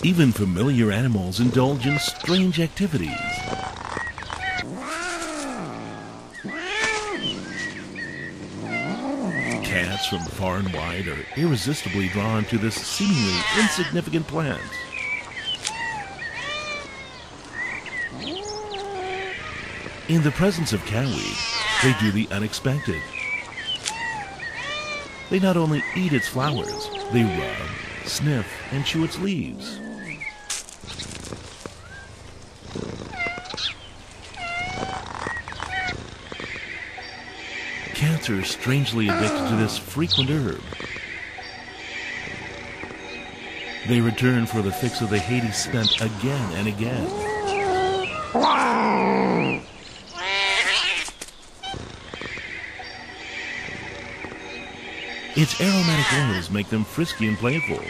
Even familiar animals indulge in strange activities. Cats from far and wide are irresistibly drawn to this seemingly insignificant plant. In the presence of catweed, they do the unexpected. They not only eat its flowers, they rub, sniff, and chew its leaves. Cats are strangely addicted to this frequent herb. They return for the fix of the Hades spent again and again. Its aromatic oils make them frisky and playful.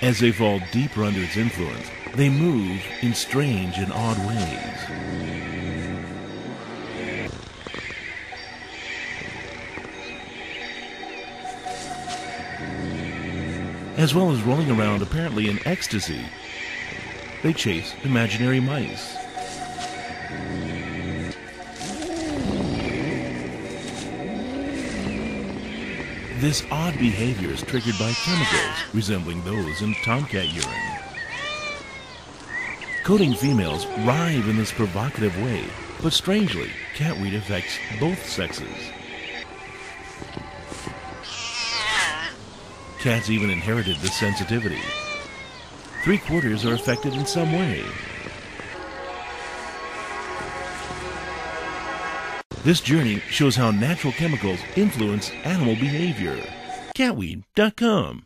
As they fall deeper under its influence, they move in strange and odd ways. As well as rolling around apparently in ecstasy, they chase imaginary mice. This odd behavior is triggered by chemicals resembling those in tomcat urine. Coating females writhe in this provocative way, but strangely, catweed affects both sexes. Cats even inherited this sensitivity. 3/4 are affected in some way. This journey shows how natural chemicals influence animal behavior. Catweed.com